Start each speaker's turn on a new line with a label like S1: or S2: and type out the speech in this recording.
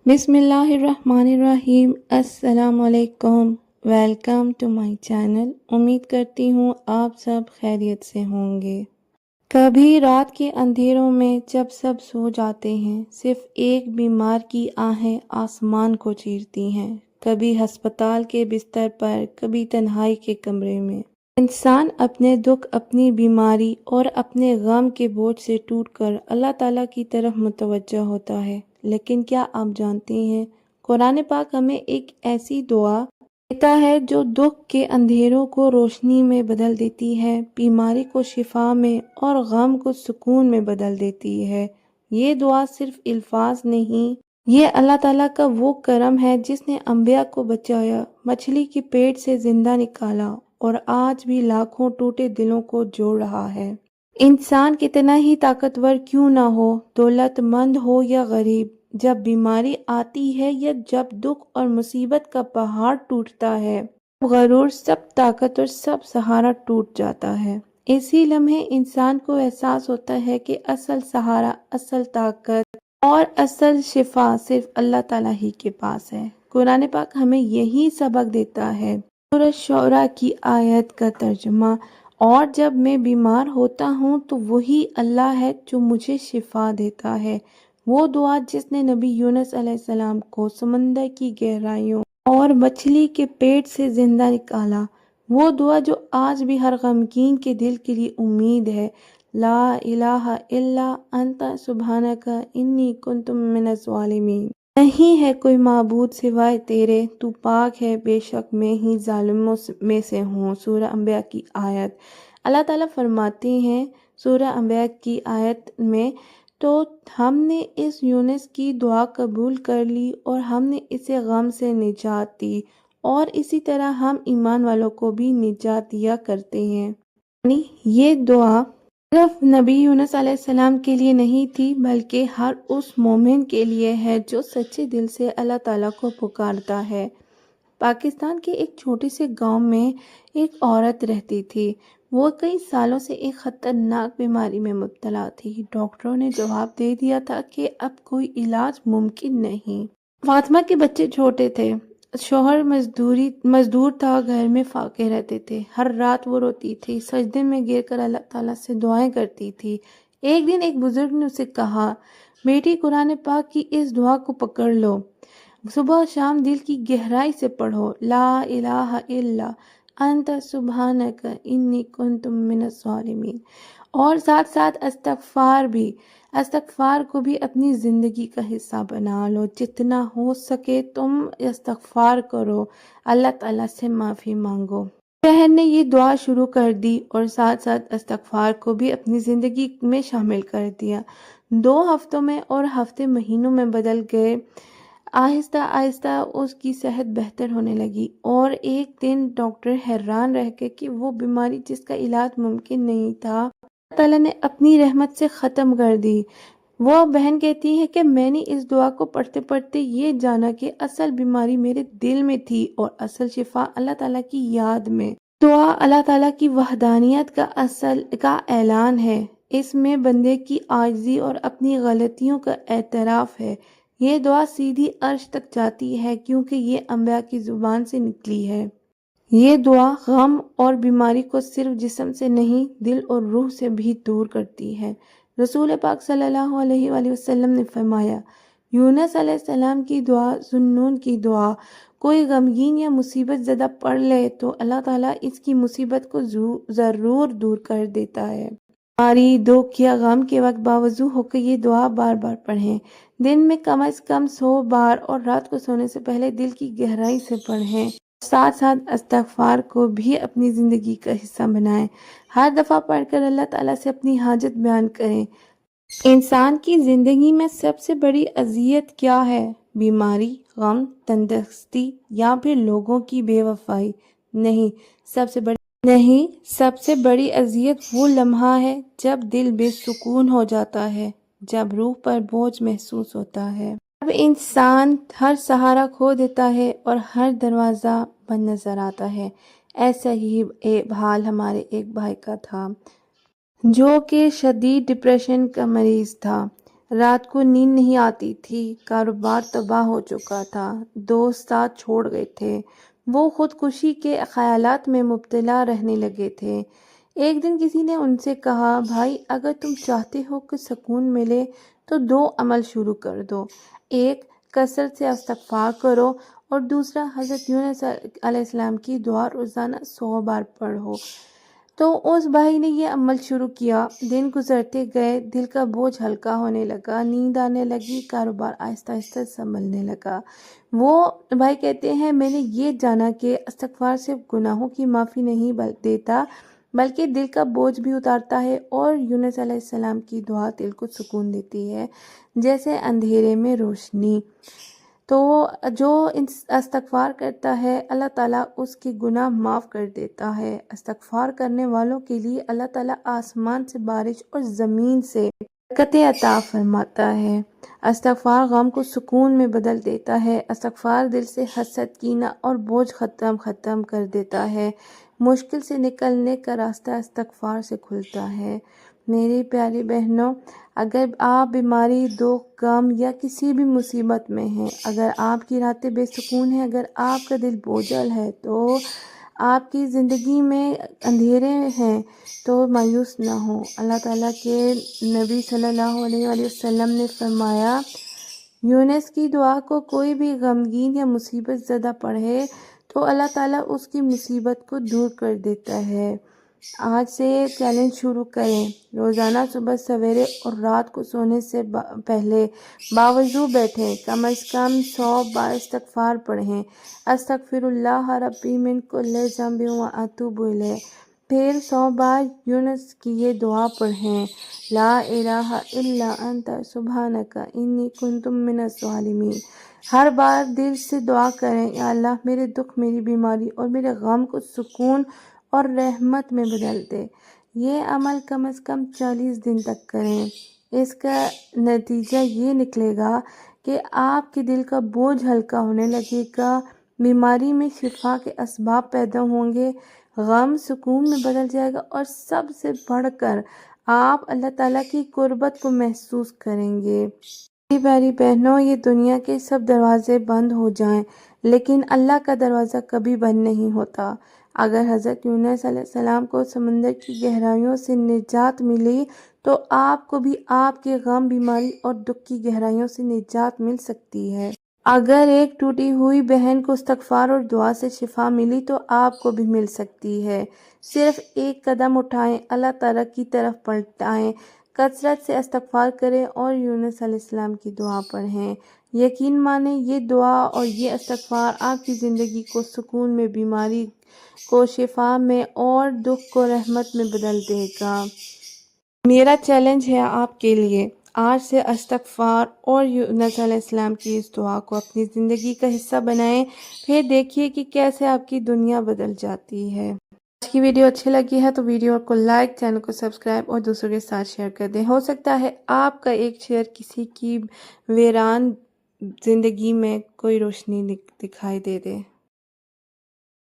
S1: بسم اللہ الرحمن الرحیم۔ السلام علیکم، ویلکم ٹو مائی چینل۔ امید کرتی ہوں آپ سب خیریت سے ہوں گے۔ کبھی رات کے اندھیروں میں جب سب سو جاتے ہیں، صرف ایک بیمار کی آہیں آسمان کو چیرتی ہیں۔ کبھی ہسپتال کے بستر پر، کبھی تنہائی کے کمرے میں، انسان اپنے دکھ، اپنی بیماری اور اپنے غم کے بوجھ سے ٹوٹ کر اللہ تعالیٰ کی طرف متوجہ ہوتا ہے۔ لیکن کیا آپ جانتے ہیں، قرآن پاک ہمیں ایک ایسی دعا دیتا ہے جو دکھ کے اندھیروں کو روشنی میں بدل دیتی ہے، بیماری کو شفا میں اور غم کو سکون میں بدل دیتی ہے۔ یہ دعا صرف الفاظ نہیں، یہ اللہ تعالیٰ کا وہ کرم ہے جس نے انبیاء کو بچایا، مچھلی کے پیٹ سے زندہ نکالا اور آج بھی لاکھوں ٹوٹے دلوں کو جوڑ رہا ہے۔ انسان کتنا ہی طاقتور کیوں نہ ہو، دولت مند ہو یا غریب، جب بیماری آتی ہے یا جب دکھ اور مصیبت کا پہاڑ ٹوٹتا ہے، غرور، سب طاقت اور سب سہارا ٹوٹ جاتا ہے۔ اسی لمحے انسان کو احساس ہوتا ہے کہ اصل سہارا، اصل طاقت اور اصل شفا صرف اللہ تعالیٰ ہی کے پاس ہے۔ قرآن پاک ہمیں یہی سبق دیتا ہے۔ سورہ شعراء کی آیت کا ترجمہ: اور جب میں بیمار ہوتا ہوں تو وہی اللہ ہے جو مجھے شفا دیتا ہے۔ وہ دعا جس نے نبی یونس علیہ السلام کو سمندر کی گہرائیوں اور مچھلی کے پیٹ سے زندہ نکالا، وہ دعا جو آج بھی ہر غمگین کے دل کے لیے امید ہے۔ لا الہ الا انت سبحانک انی کنت من الظالمین۔ نہیں ہے کوئی معبود سوائے تیرے، تو پاک ہے، بے شک میں ہی ظالموں میں سے ہوں۔ سورہ انبیاء کی آیت۔ اللہ تعالیٰ فرماتے ہیں سورہ انبیاء کی آیت میں، تو ہم نے اس یونس کی دعا قبول کر لی اور ہم نے اسے غم سے نجات دی، اور اسی طرح ہم ایمان والوں کو بھی نجات دیا کرتے ہیں۔ یعنی یہ دعا صرف نبی یونس علیہ السلام کے لیے نہیں تھی، بلکہ ہر اس مومن کے لیے ہے جو سچے دل سے اللہ تعالیٰ کو پکارتا ہے۔ پاکستان کے ایک چھوٹے سے گاؤں میں ایک عورت رہتی تھی۔ وہ کئی سالوں سے ایک خطرناک بیماری میں مبتلا تھی۔ ڈاکٹروں نے جواب دے دیا تھا کہ اب کوئی علاج ممکن نہیں۔ فاطمہ کے بچے چھوٹے تھے، شوہر مزدور تھا، گھر میں فاقے رہتے تھے۔ ہر رات وہ روتی تھی، سجدے میں گر کر اللہ تعالیٰ سے دعائیں کرتی تھی۔ ایک دن ایک بزرگ نے اسے کہا، بیٹی، قرآن پاک کی اس دعا کو پکڑ لو، صبح شام دل کی گہرائی سے پڑھو، لا الہ الا انت سبحانک انی کنت من الظالمین، اور ساتھ ساتھ استغفار بھی۔ استغفار کو بھی اپنی زندگی کا حصہ بنا لو، جتنا ہو سکے تم استغفار کرو، اللہ تعالیٰ سے معافی مانگو۔ بہن نے یہ دعا شروع کر دی اور ساتھ ساتھ استغفار کو بھی اپنی زندگی میں شامل کر دیا۔ 2 ہفتوں میں اور ہفتے مہینوں میں بدل گئے۔ آہستہ آہستہ اس کی صحت بہتر ہونے لگی، اور ایک دن ڈاکٹر حیران رہ گئے کہ وہ بیماری جس کا علاج ممکن نہیں تھا، اللہ تعالیٰ نے اپنی رحمت سے ختم کر دی۔ وہ بہن کہتی ہے کہ میں نے اس دعا کو پڑھتے پڑھتے یہ جانا کہ اصل بیماری میرے دل میں تھی اور اصل شفا اللہ تعالیٰ کی یاد میں۔ دعا اللہ تعالیٰ کی وحدانیت کا اعلان ہے۔ اس میں بندے کی عاجزی اور اپنی غلطیوں کا اعتراف ہے۔ یہ دعا سیدھی عرش تک جاتی ہے کیونکہ یہ انبیاء کی زبان سے نکلی ہے۔ یہ دعا غم اور بیماری کو صرف جسم سے نہیں، دل اور روح سے بھی دور کرتی ہے۔ رسول پاک صلی اللہ علیہ وآلہ وسلم نے فرمایا، یونس علیہ السلام کی دعا، ذوالنون کی دعا، کوئی غمگین یا مصیبت زدہ پڑھ لے تو اللہ تعالیٰ اس کی مصیبت کو ضرور دور کر دیتا ہے۔ بیماری، دکھ یا غم کے وقت باوضو ہو کر یہ دعا بار بار پڑھیں۔ دن میں کم از کم 100 بار، اور رات کو سونے سے پہلے دل کی گہرائی سے پڑھیں۔ ساتھ ساتھ استغفار کو بھی اپنی زندگی کا حصہ بنائیں۔ ہر دفعہ پڑھ کر اللہ تعالیٰ سے اپنی حاجت بیان کریں۔ انسان کی زندگی میں سب سے بڑی اذیت کیا ہے؟ بیماری، غم، تندرستی یا پھر لوگوں کی بے وفائی؟ نہیں، سب سے بڑی اذیت وہ لمحہ ہے جب دل بے سکون ہو جاتا ہے، جب روح پر بوجھ محسوس ہوتا ہے، جب انسان ہر سہارا کھو دیتا ہے اور ہر دروازہ بند نظر آتا ہے۔ ایسا ہی حال ہمارے ایک بھائی کا تھا جو کہ شدید ڈپریشن کا مریض تھا۔ رات کو نیند نہیں آتی تھی، کاروبار تباہ ہو چکا تھا، دوست ساتھ چھوڑ گئے تھے، وہ خودکشی کے خیالات میں مبتلا رہنے لگے تھے۔ ایک دن کسی نے ان سے کہا، بھائی اگر تم چاہتے ہو کہ سکون ملے تو 2 عمل شروع کر دو، ایک کثرت سے استغفار کرو اور دوسرا حضرت یونس علیہ السلام کی دعا روزانہ 100 بار پڑھو۔ تو اس بھائی نے یہ عمل شروع کیا، دن گزرتے گئے، دل کا بوجھ ہلکا ہونے لگا، نیند آنے لگی، کاروبار آہستہ آہستہ سنبھلنے لگا۔ وہ بھائی کہتے ہیں، میں نے یہ جانا کہ استغفار صرف گناہوں کی معافی نہیں دیتا بلکہ دل کا بوجھ بھی اتارتا ہے، اور یونس علیہ السلام کی دعا دل کو سکون دیتی ہے جیسے اندھیرے میں روشنی۔ تو جو استغفار کرتا ہے اللہ تعالیٰ اس کے گناہ معاف کر دیتا ہے۔ استغفار کرنے والوں کے لیے اللہ تعالیٰ آسمان سے بارش اور زمین سے برکتیں عطا فرماتا ہے۔ استغفار غم کو سکون میں بدل دیتا ہے۔ استغفار دل سے حسد، کینہ اور بوجھ ختم کر دیتا ہے۔ مشکل سے نکلنے کا راستہ استغفار سے کھلتا ہے۔ میری پیاری بہنوں، اگر آپ بیماری، دکھ، غم یا کسی بھی مصیبت میں ہیں، اگر آپ کی راتیں بے سکون ہیں، اگر آپ کا دل بوجھل ہے، تو آپ کی زندگی میں اندھیرے ہیں، تو مایوس نہ ہوں۔ اللہ تعالیٰ کے نبی صلی اللہ علیہ وآلہ وسلم نے فرمایا، یونس کی دعا کو کوئی بھی غمگین یا مصیبت زدہ پڑھے تو اللہ تعالیٰ اس کی مصیبت کو دور کر دیتا ہے۔ آج سے چیلنج شروع کریں، روزانہ صبح سویرے اور رات کو سونے سے پہلے باوضو بیٹھیں، کم از کم 100 بار استغفار پڑھیں، استغفر اللہ ربی من کل ذنب واتوب الیہ، پھر 100 بار یونس کی یہ دعا پڑھیں، لا الہ الا انت سبحانک انی کنت من الظالمین۔ ہر بار دل سے دعا کریں، یا اللہ میرے دکھ، میری بیماری اور میرے غم کو سکون اور رحمت میں بدل دے۔ یہ عمل کم از کم 40 دن تک کریں۔ اس کا نتیجہ یہ نکلے گا کہ آپ کے دل کا بوجھ ہلکا ہونے لگے گا، بیماری میں شفا کے اسباب پیدا ہوں گے، غم سکون میں بدل جائے گا، اور سب سے بڑھ کر آپ اللہ تعالیٰ کی قربت کو محسوس کریں گے۔ میری پیاری بہنوں، یہ دنیا کے سب دروازے بند ہو جائیں لیکن اللہ کا دروازہ کبھی بند نہیں ہوتا۔ اگر حضرت یونس علیہ السلام کو سمندر کی گہرائیوں سے نجات ملی تو آپ کو بھی آپ کے غم، بیماری اور دکھ کی گہرائیوں سے نجات مل سکتی ہے۔ اگر ایک ٹوٹی ہوئی بہن کو استغفار اور دعا سے شفا ملی تو آپ کو بھی مل سکتی ہے۔ صرف ایک قدم اٹھائیں، اللہ تعالیٰ کی طرف پلٹائیں، کثرت سے استغفار کریں اور یونس علیہ السلام کی دعا پڑھیں۔ یقین مانیں، یہ دعا اور یہ استغفار آپ کی زندگی کو سکون میں، بیماری کو شفا میں اور دکھ کو رحمت میں بدل دے گا۔ میرا چیلنج ہے آپ کے لیے، آج سے استغفار اور یونس علیہ السلام کی اس دعا کو اپنی زندگی کا حصہ بنائیں، پھر دیکھیے کہ کیسے آپ کی دنیا بدل جاتی ہے۔ آج کی ویڈیو اچھی لگی ہے تو ویڈیو کو لائک، چینل کو سبسکرائب اور دوسروں کے ساتھ شیئر کر دیں۔ ہو سکتا ہے آپ کا ایک شیئر کسی کی ویران زندگی میں کوئی روشنی دکھائی دے دے۔